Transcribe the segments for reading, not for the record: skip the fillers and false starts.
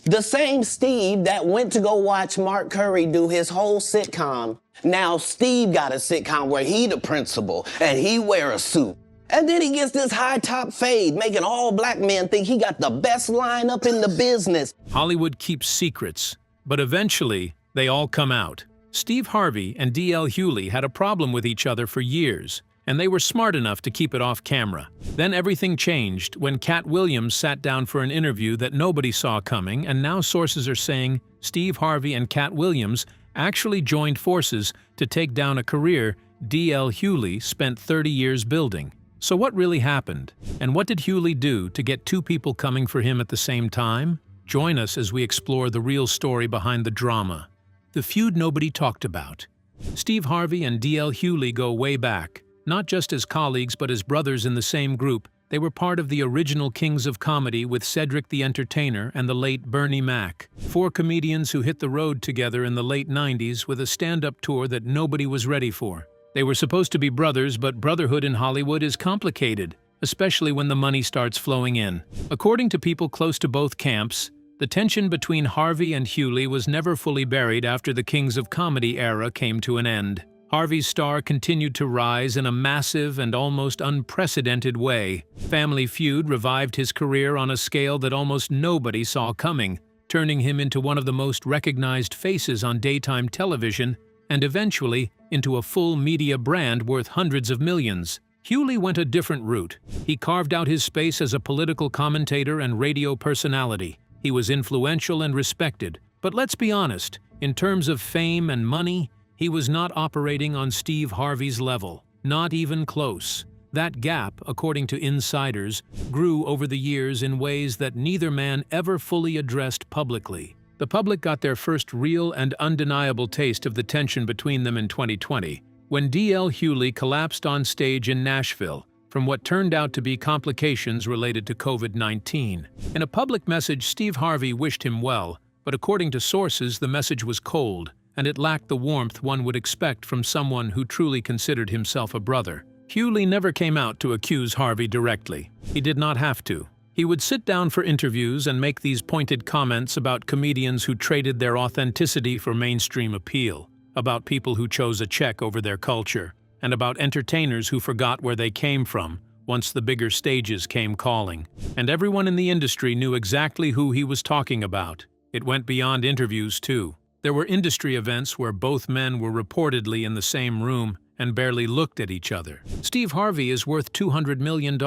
The same Steve that went to go watch Mark Curry do his whole sitcom, now Steve got a sitcom where he the principal and he wear a suit. And then he gets this high top fade, making all black men think he got the best lineup in the business. Hollywood keeps secrets, but eventually they all come out. Steve Harvey and DL Hughley had a problem with each other for years, and they were smart enough to keep it off camera. Then everything changed when Katt Williams sat down for an interview that nobody saw coming, and now sources are saying Steve Harvey and Katt Williams actually joined forces to take down a career DL Hughley spent 30 years building. So what really happened? And what did Hughley do to get two people coming for him at the same time? Join us as we explore the real story behind the drama. The feud nobody talked about. Steve Harvey and DL Hughley go way back. Not just as colleagues but as brothers in the same group, they were part of the original Kings of Comedy with Cedric the Entertainer and the late Bernie Mac. Four comedians who hit the road together in the late 90s with a stand-up tour that nobody was ready for. They were supposed to be brothers, but brotherhood in Hollywood is complicated, especially when the money starts flowing in. According to people close to both camps, the tension between Harvey and Hughley was never fully buried after the Kings of Comedy era came to an end. Harvey's star continued to rise in a massive and almost unprecedented way. Family Feud revived his career on a scale that almost nobody saw coming, turning him into one of the most recognized faces on daytime television and eventually into a full media brand worth hundreds of millions. Hughley went a different route. He carved out his space as a political commentator and radio personality. He was influential and respected, but let's be honest, in terms of fame and money, he was not operating on Steve Harvey's level, not even close. That gap, according to insiders, grew over the years in ways that neither man ever fully addressed publicly. The public got their first real and undeniable taste of the tension between them in 2020, when DL Hughley collapsed on stage in Nashville from what turned out to be complications related to COVID-19. In a public message, Steve Harvey wished him well, but according to sources, the message was cold, and it lacked the warmth one would expect from someone who truly considered himself a brother. Hughley never came out to accuse Harvey directly. He did not have to. He would sit down for interviews and make these pointed comments about comedians who traded their authenticity for mainstream appeal, about people who chose a check over their culture, and about entertainers who forgot where they came from once the bigger stages came calling. And everyone in the industry knew exactly who he was talking about. It went beyond interviews, too. There were industry events where both men were reportedly in the same room and barely looked at each other. Steve Harvey is worth $200 million.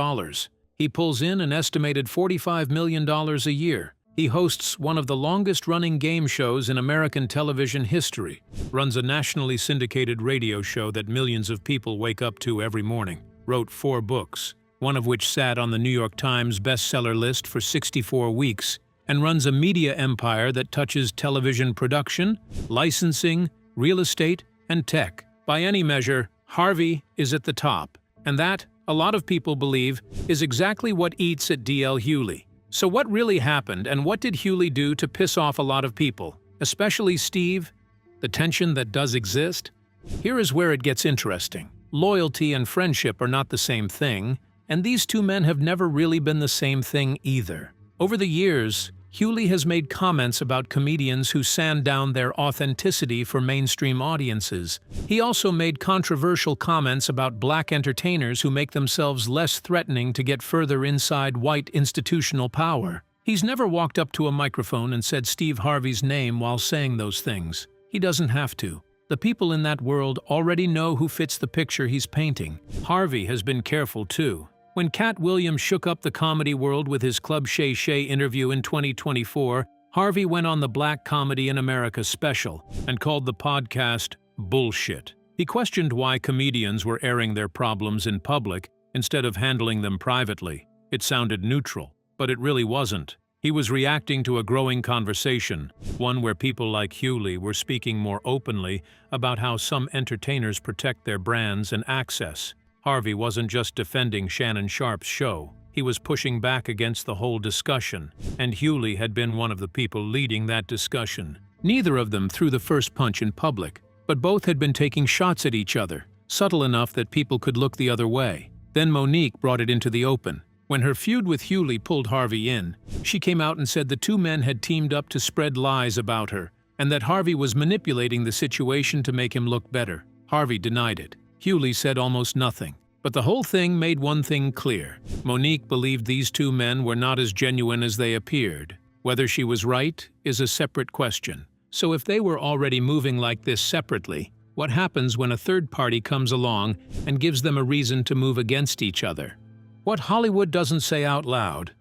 He pulls in an estimated $45 million a year. He hosts one of the longest-running game shows in American television history, runs a nationally syndicated radio show that millions of people wake up to every morning, wrote 4 books, one of which sat on the New York Times bestseller list for 64 weeks, and runs a media empire that touches television production, licensing, real estate, and tech. By any measure, Harvey is at the top, and that, a lot of people believe, is exactly what eats at DL Hughley. So what really happened, and what did Hughley do to piss off a lot of people, especially Steve? The tension that does exist? Here is where it gets interesting. Loyalty and friendship are not the same thing, and these two men have never really been the same thing either. Over the years, Hughley has made comments about comedians who sand down their authenticity for mainstream audiences. He also made controversial comments about black entertainers who make themselves less threatening to get further inside white institutional power. He's never walked up to a microphone and said Steve Harvey's name while saying those things. He doesn't have to. The people in that world already know who fits the picture he's painting. Harvey has been careful too. When Katt Williams shook up the comedy world with his Club Shay Shay interview in 2024, Harvey went on the Black Comedy in America special and called the podcast bullshit. He questioned why comedians were airing their problems in public instead of handling them privately. It sounded neutral, but it really wasn't. He was reacting to a growing conversation, one where people like Hughley were speaking more openly about how some entertainers protect their brands and access. Harvey wasn't just defending Shannon Sharpe's show. He was pushing back against the whole discussion, and Hughley had been one of the people leading that discussion. Neither of them threw the first punch in public, but both had been taking shots at each other, subtle enough that people could look the other way. Then Monique brought it into the open. When her feud with Hughley pulled Harvey in, she came out and said the two men had teamed up to spread lies about her, and that Harvey was manipulating the situation to make him look better. Harvey denied it. Hughley said almost nothing. But the whole thing made one thing clear. Monique believed these two men were not as genuine as they appeared. Whether she was right is a separate question. So if they were already moving like this separately, what happens when a third party comes along and gives them a reason to move against each other? What Hollywood doesn't say out loud.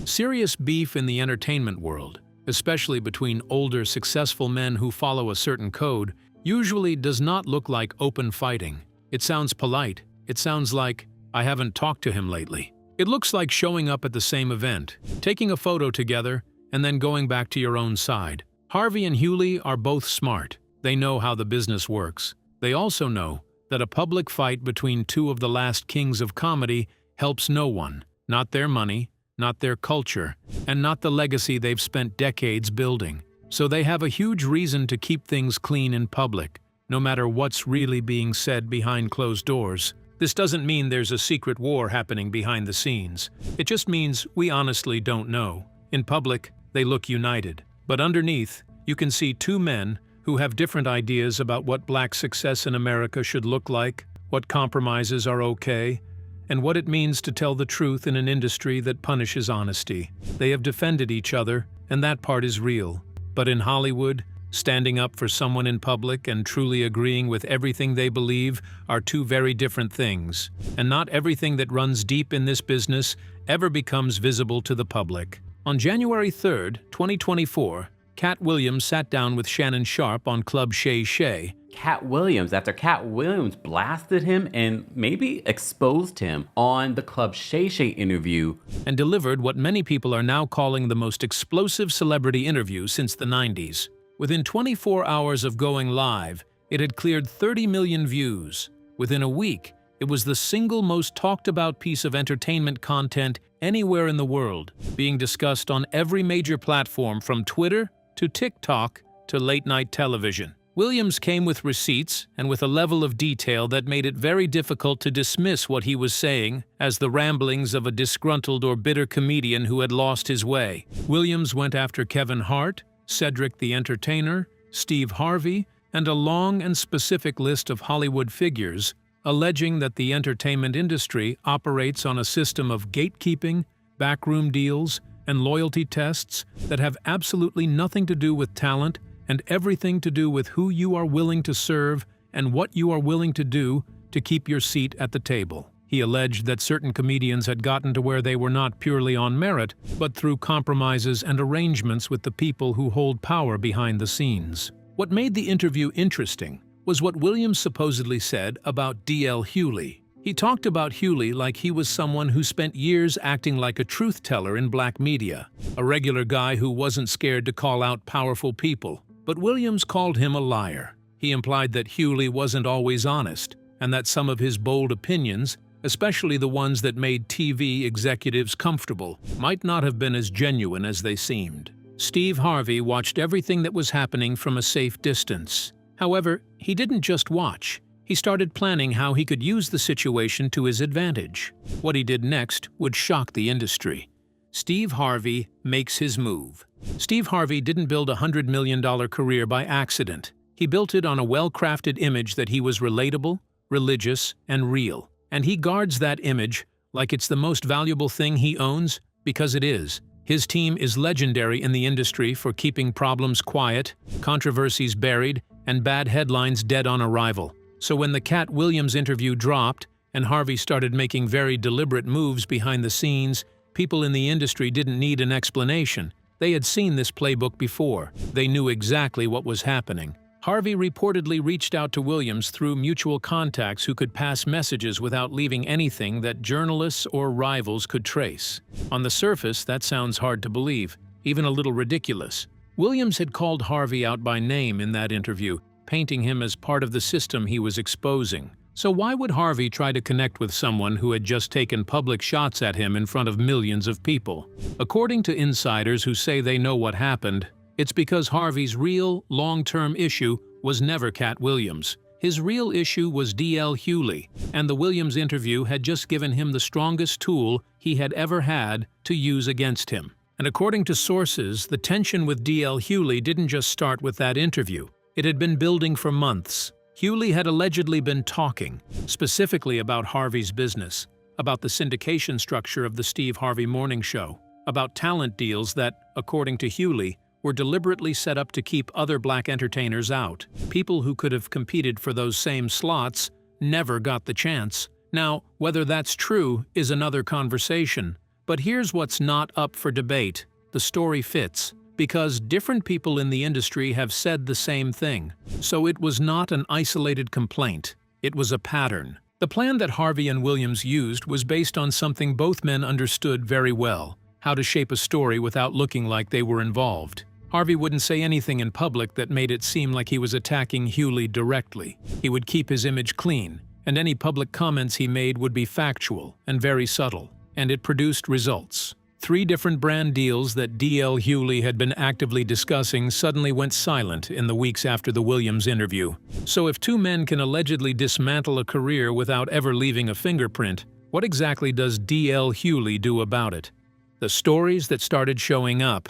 Serious beef in the entertainment world, especially between older, successful men who follow a certain code, usually does not look like open fighting. It sounds polite. It sounds like, "I haven't talked to him lately." It looks like showing up at the same event, taking a photo together, and then going back to your own side. Harvey and Hughley are both smart. They know how the business works. They also know that a public fight between two of the last kings of comedy helps no one, not their money, not their culture, and not the legacy they've spent decades building. So they have a huge reason to keep things clean in public, no matter what's really being said behind closed doors. This doesn't mean there's a secret war happening behind the scenes. It just means we honestly don't know. In public, they look united. But underneath, you can see two men who have different ideas about what black success in America should look like, what compromises are okay, and what it means to tell the truth in an industry that punishes honesty. They have defended each other, and that part is real. But in Hollywood, standing up for someone in public and truly agreeing with everything they believe are two very different things. And not everything that runs deep in this business ever becomes visible to the public. On January 3rd, 2024, Katt Williams sat down with Shannon Sharpe on Club Shay Shay. Katt Williams, after Katt Williams blasted him and maybe exposed him on the Club Shay Shay interview, and delivered what many people are now calling the most explosive celebrity interview since the 90s. Within 24 hours of going live, it had cleared 30 million views. Within a week, it was the single most talked about piece of entertainment content anywhere in the world, being discussed on every major platform from Twitter to TikTok to late-night television. Williams came with receipts and with a level of detail that made it very difficult to dismiss what he was saying as the ramblings of a disgruntled or bitter comedian who had lost his way. Williams went after Kevin Hart, Cedric the Entertainer, Steve Harvey, and a long and specific list of Hollywood figures, alleging that the entertainment industry operates on a system of gatekeeping, backroom deals, and loyalty tests that have absolutely nothing to do with talent and everything to do with who you are willing to serve and what you are willing to do to keep your seat at the table. He alleged that certain comedians had gotten to where they were not purely on merit, but through compromises and arrangements with the people who hold power behind the scenes. What made the interview interesting was what Williams supposedly said about DL Hughley. He talked about Hughley like he was someone who spent years acting like a truth teller in black media, a regular guy who wasn't scared to call out powerful people. But Williams called him a liar. He implied that Hughley wasn't always honest, and that some of his bold opinions, especially the ones that made TV executives comfortable, might not have been as genuine as they seemed. Steve Harvey watched everything that was happening from a safe distance. However, he didn't just watch. He started planning how he could use the situation to his advantage. What he did next would shock the industry. Steve Harvey makes his move. Steve Harvey didn't build a $100 million career by accident. He built it on a well-crafted image that he was relatable, religious, and real. And he guards that image like it's the most valuable thing he owns, because it is. His team is legendary in the industry for keeping problems quiet, controversies buried, and bad headlines dead on arrival. So when the Katt Williams interview dropped and Harvey started making very deliberate moves behind the scenes, people in the industry didn't need an explanation. They had seen this playbook before. They knew exactly what was happening. Harvey reportedly reached out to Williams through mutual contacts who could pass messages without leaving anything that journalists or rivals could trace. On the surface, that sounds hard to believe, even a little ridiculous. Williams had called Harvey out by name in that interview, painting him as part of the system he was exposing. So why would Harvey try to connect with someone who had just taken public shots at him in front of millions of people? According to insiders who say they know what happened, it's because Harvey's real, long-term issue was never Katt Williams. His real issue was DL Hughley, and the Williams interview had just given him the strongest tool he had ever had to use against him. And according to sources, the tension with DL Hughley didn't just start with that interview. It had been building for months. Hughley had allegedly been talking, specifically about Harvey's business, about the syndication structure of the Steve Harvey Morning Show, about talent deals that, according to Hughley, were deliberately set up to keep other black entertainers out. People who could have competed for those same slots never got the chance. Now, whether that's true is another conversation. But here's what's not up for debate. The story fits, because different people in the industry have said the same thing. So it was not an isolated complaint. It was a pattern. The plan that Harvey and Williams used was based on something both men understood very well: how to shape a story without looking like they were involved. Harvey wouldn't say anything in public that made it seem like he was attacking Hughley directly. He would keep his image clean, and any public comments he made would be factual and very subtle. And it produced results. 3 different brand deals that DL Hughley had been actively discussing suddenly went silent in the weeks after the Williams interview. So if 2 men can allegedly dismantle a career without ever leaving a fingerprint, what exactly does DL Hughley do about it? The stories that started showing up.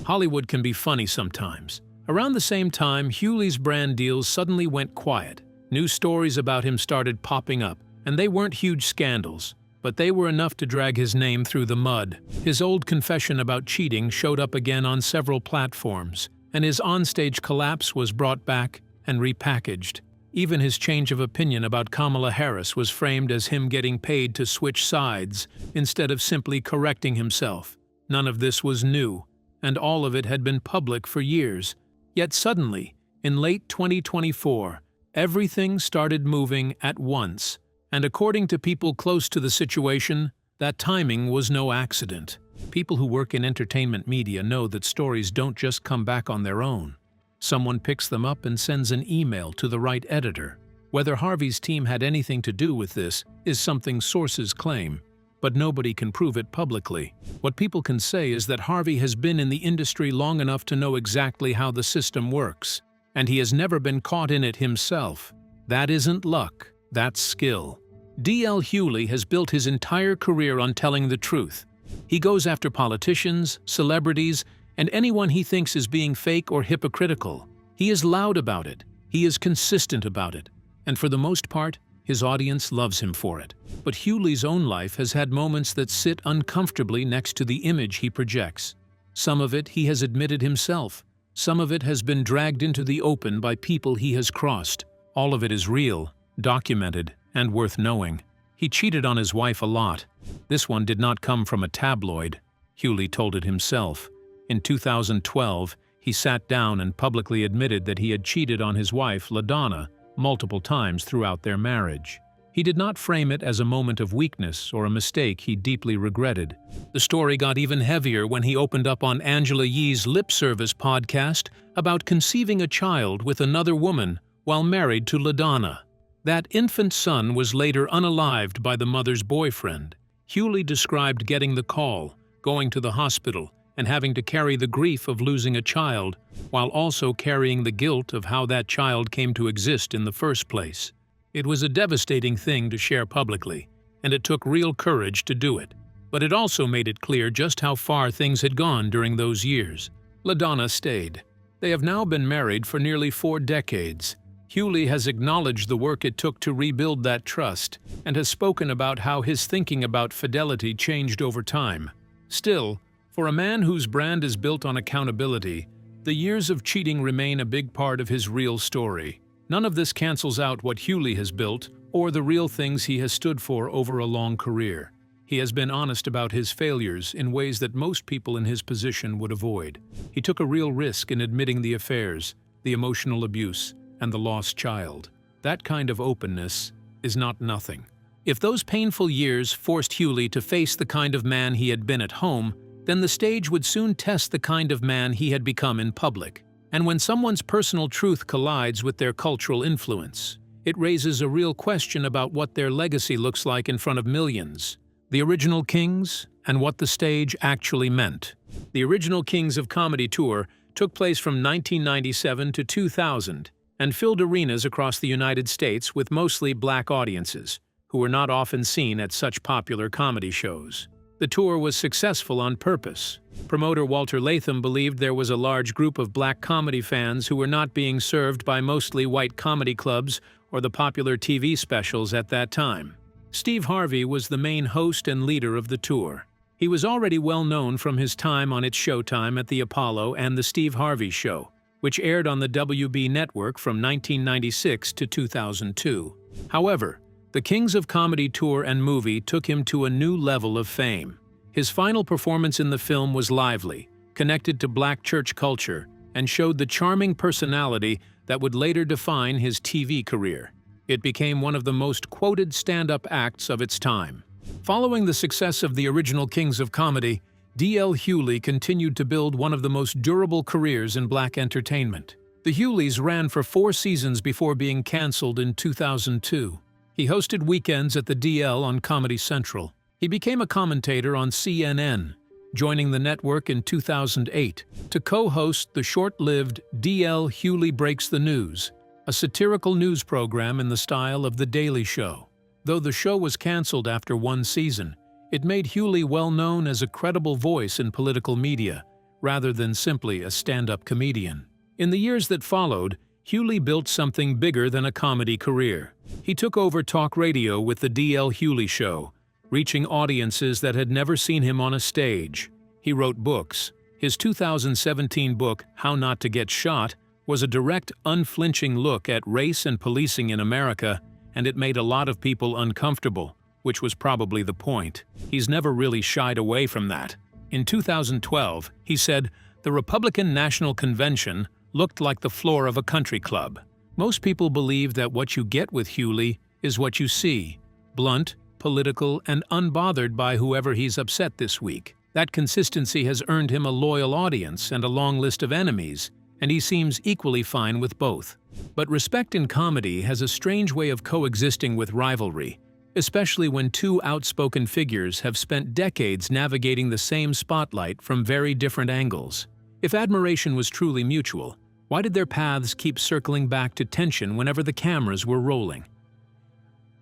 Hollywood can be funny sometimes. Around the same time, Hughley's brand deals suddenly went quiet. New stories about him started popping up, and they weren't huge scandals, but they were enough to drag his name through the mud. His old confession about cheating showed up again on several platforms, and his onstage collapse was brought back and repackaged. Even his change of opinion about Kamala Harris was framed as him getting paid to switch sides instead of simply correcting himself. None of this was new, and all of it had been public for years. Yet suddenly, in late 2024, everything started moving at once. And according to people close to the situation, that timing was no accident. People who work in entertainment media know that stories don't just come back on their own. Someone picks them up and sends an email to the right editor. Whether Harvey's team had anything to do with this is something sources claim, but nobody can prove it publicly. What people can say is that Harvey has been in the industry long enough to know exactly how the system works, and he has never been caught in it himself. That isn't luck, that's skill. DL Hughley has built his entire career on telling the truth. He goes after politicians, celebrities, and anyone he thinks is being fake or hypocritical. He is loud about it. He is consistent about it. And for the most part, his audience loves him for it. But Hughley's own life has had moments that sit uncomfortably next to the image he projects. Some of it he has admitted himself. Some of it has been dragged into the open by people he has crossed. All of it is real, documented, and worth knowing. He cheated on his wife a lot. This one did not come from a tabloid. Hughley told it himself. In 2012, he sat down and publicly admitted that he had cheated on his wife, LaDonna, multiple times throughout their marriage. He did not frame it as a moment of weakness or a mistake he deeply regretted. The story got even heavier when he opened up on Angela Yee's Lip Service podcast about conceiving a child with another woman while married to LaDonna. That infant son was later unalived by the mother's boyfriend. Hughley described getting the call, going to the hospital, and having to carry the grief of losing a child, while also carrying the guilt of how that child came to exist in the first place. It was a devastating thing to share publicly, and it took real courage to do it. But it also made it clear just how far things had gone during those years. LaDonna stayed. They have now been married for nearly 4 decades. Hughley has acknowledged the work it took to rebuild that trust, and has spoken about how his thinking about fidelity changed over time. Still, for a man whose brand is built on accountability, the years of cheating remain a big part of his real story. None of this cancels out what Hughley has built or the real things he has stood for over a long career. He has been honest about his failures in ways that most people in his position would avoid. He took a real risk in admitting the affairs, the emotional abuse, and the lost child. That kind of openness is not nothing. If those painful years forced Hughley to face the kind of man he had been at home, then the stage would soon test the kind of man he had become in public. And when someone's personal truth collides with their cultural influence, it raises a real question about what their legacy looks like in front of millions. The original Kings and what the stage actually meant. The original Kings of Comedy tour took place from 1997 to 2000 and filled arenas across the United States with mostly black audiences, who were not often seen at such popular comedy shows. The tour was successful on purpose. Promoter Walter Latham believed there was a large group of black comedy fans who were not being served by mostly white comedy clubs or the popular TV specials at that time. Steve Harvey was the main host and leader of the tour. He was already well known from his time on It's Showtime at the Apollo and The Steve Harvey Show, which aired on the WB network from 1996 to 2002. However, the Kings of Comedy tour and movie took him to a new level of fame. His final performance in the film was lively, connected to black church culture, and showed the charming personality that would later define his TV career. It became one of the most quoted stand-up acts of its time. Following the success of the original Kings of Comedy, DL Hughley continued to build one of the most durable careers in black entertainment. The Hughleys ran for 4 seasons before being canceled in 2002. He hosted weekends at the DL on Comedy Central. He became a commentator on CNN, joining the network in 2008 to co-host the short-lived DL Hughley Breaks the News, a satirical news program in the style of The Daily Show. Though the show was canceled after 1 season, it made Hughley well known as a credible voice in political media, rather than simply a stand-up comedian. In the years that followed, Hughley built something bigger than a comedy career. He took over talk radio with The DL Hughley Show, reaching audiences that had never seen him on a stage. He wrote books. His 2017 book, How Not to Get Shot, was a direct, unflinching look at race and policing in America, and it made a lot of people uncomfortable, which was probably the point. He's never really shied away from that. In 2012, he said, "The Republican National Convention looked like the floor of a country club." Most people believe that what you get with Hughley is what you see, blunt, political, and unbothered by whoever he's upset this week. That consistency has earned him a loyal audience and a long list of enemies, and he seems equally fine with both. But respect in comedy has a strange way of coexisting with rivalry, especially when 2 outspoken figures have spent decades navigating the same spotlight from very different angles. If admiration was truly mutual, why did their paths keep circling back to tension whenever the cameras were rolling?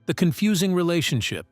The confusing relationship.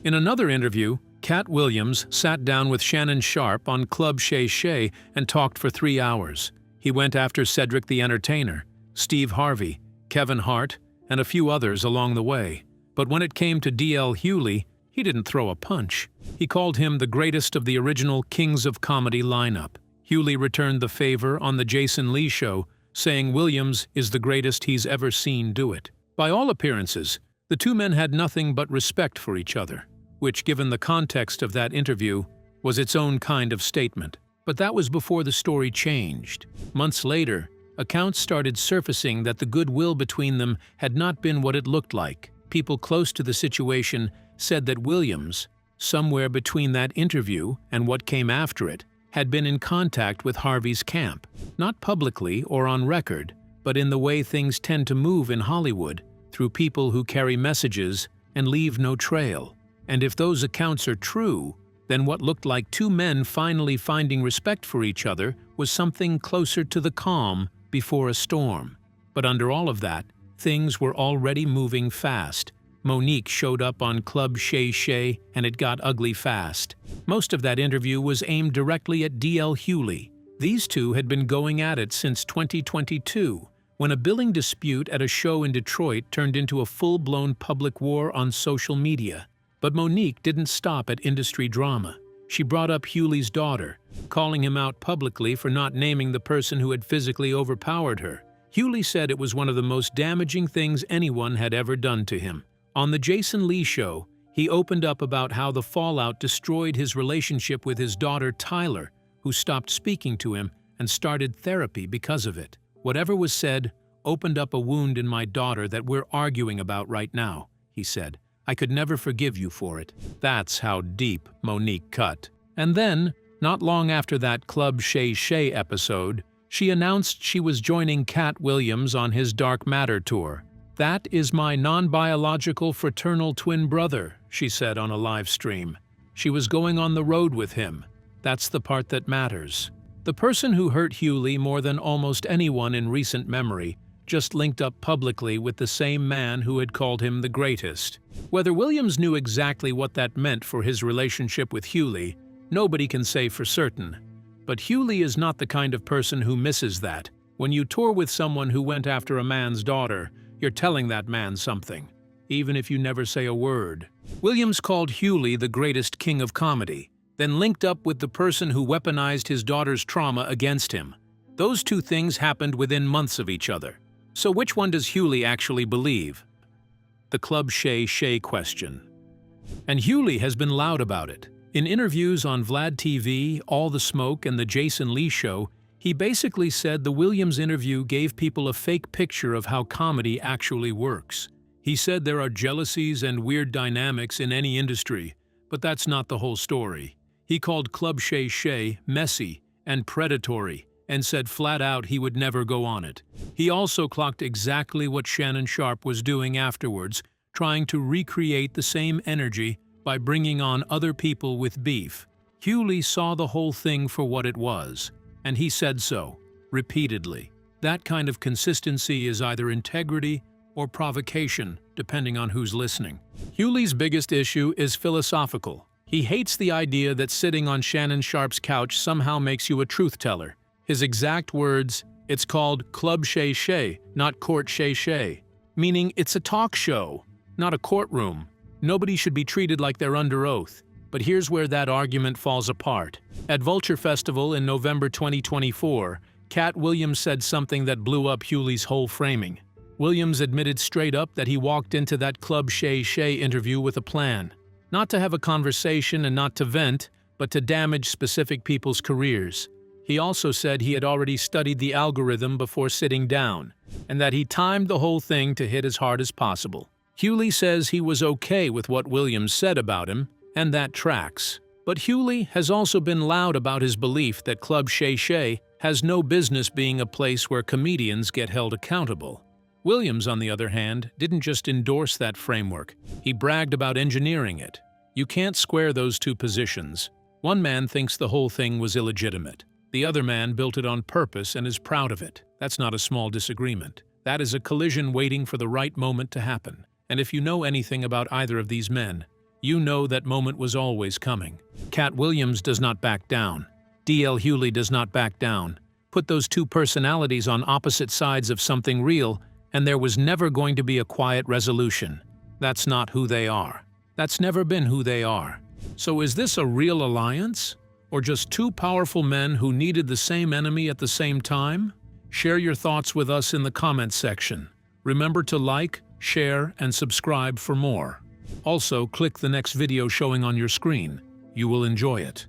In another interview, Katt Williams sat down with Shannon Sharpe on Club Shay Shay and talked for 3 hours. He went after Cedric the Entertainer, Steve Harvey, Kevin Hart, and a few others along the way. But when it came to DL Hughley, he didn't throw a punch. He called him the greatest of the original Kings of Comedy lineup. Hughley returned the favor on The Jason Lee Show, saying Williams is the greatest he's ever seen do it. By all appearances, the 2 men had nothing but respect for each other, which, given the context of that interview, was its own kind of statement. But that was before the story changed. Months later, accounts started surfacing that the goodwill between them had not been what it looked like. People close to the situation said that Williams, somewhere between that interview and what came after it, had been in contact with Harvey's camp, not publicly or on record, but in the way things tend to move in Hollywood, through people who carry messages and leave no trail. And if those accounts are true, then what looked like 2 men finally finding respect for each other was something closer to the calm before a storm. But under all of that, things were already moving fast. Monique showed up on Club Shay Shay, and it got ugly fast. Most of that interview was aimed directly at DL Hughley. These 2 had been going at it since 2022, when a billing dispute at a show in Detroit turned into a full-blown public war on social media. But Monique didn't stop at industry drama. She brought up Hughley's daughter, calling him out publicly for not naming the person who had physically overpowered her. Hughley said it was one of the most damaging things anyone had ever done to him. On The Jason Lee Show, he opened up about how the fallout destroyed his relationship with his daughter Tyler, who stopped speaking to him and started therapy because of it. "Whatever was said opened up a wound in my daughter that we're arguing about right now," he said. "I could never forgive you for it." That's how deep Monique cut. And then, not long after that Club Shay Shay episode, she announced she was joining Katt Williams on his Dark Matter tour. "That is my non-biological fraternal twin brother," she said on a live stream. She was going on the road with him. That's the part that matters. The person who hurt Hughley more than almost anyone in recent memory just linked up publicly with the same man who had called him the greatest. Whether Williams knew exactly what that meant for his relationship with Hughley, nobody can say for certain. But Hughley is not the kind of person who misses that. When you tour with someone who went after a man's daughter, you're telling that man something, even if you never say a word. Williams called Hughley the greatest king of comedy, then linked up with the person who weaponized his daughter's trauma against him. Those two things happened within months of each other. So which one does Hughley actually believe? The Club Shay Shay question. And Hughley has been loud about it. In interviews on Vlad TV, All the Smoke, and The Jason Lee Show, he basically said the Williams interview gave people a fake picture of how comedy actually works. He said there are jealousies and weird dynamics in any industry, but that's not the whole story. He called Club Shay Shay messy and predatory, and said flat out he would never go on it. He also clocked exactly what Shannon Sharpe was doing afterwards, trying to recreate the same energy by bringing on other people with beef. Hughley saw the whole thing for what it was, and he said so, repeatedly. That kind of consistency is either integrity or provocation, depending on who's listening. Hughley's biggest issue is philosophical. He hates the idea that sitting on Shannon Sharpe's couch somehow makes you a truth-teller. His exact words, "It's called Club Shay Shay, not Court Shay Shay," meaning it's a talk show, not a courtroom. Nobody should be treated like they're under oath. But here's where that argument falls apart. At Vulture Festival in November 2024, Katt Williams said something that blew up Hughley's whole framing. Williams admitted straight up that he walked into that Club Shay Shay interview with a plan. Not to have a conversation and not to vent, but to damage specific people's careers. He also said he had already studied the algorithm before sitting down, and that he timed the whole thing to hit as hard as possible. Hughley says he was okay with what Williams said about him, and that tracks. But Hughley has also been loud about his belief that Club Shay Shay has no business being a place where comedians get held accountable. Williams, on the other hand, didn't just endorse that framework, he bragged about engineering it. You can't square those two positions. One man thinks the whole thing was illegitimate. The other man built it on purpose and is proud of it. That's not a small disagreement. That is a collision waiting for the right moment to happen. And if you know anything about either of these men, you know that moment was always coming. Katt Williams does not back down. DL Hughley does not back down. Put those two personalities on opposite sides of something real, and there was never going to be a quiet resolution. That's not who they are. That's never been who they are. So is this a real alliance? Or just two powerful men who needed the same enemy at the same time? Share your thoughts with us in the comments section. Remember to like, share, and subscribe for more. Also, click the next video showing on your screen. You will enjoy it.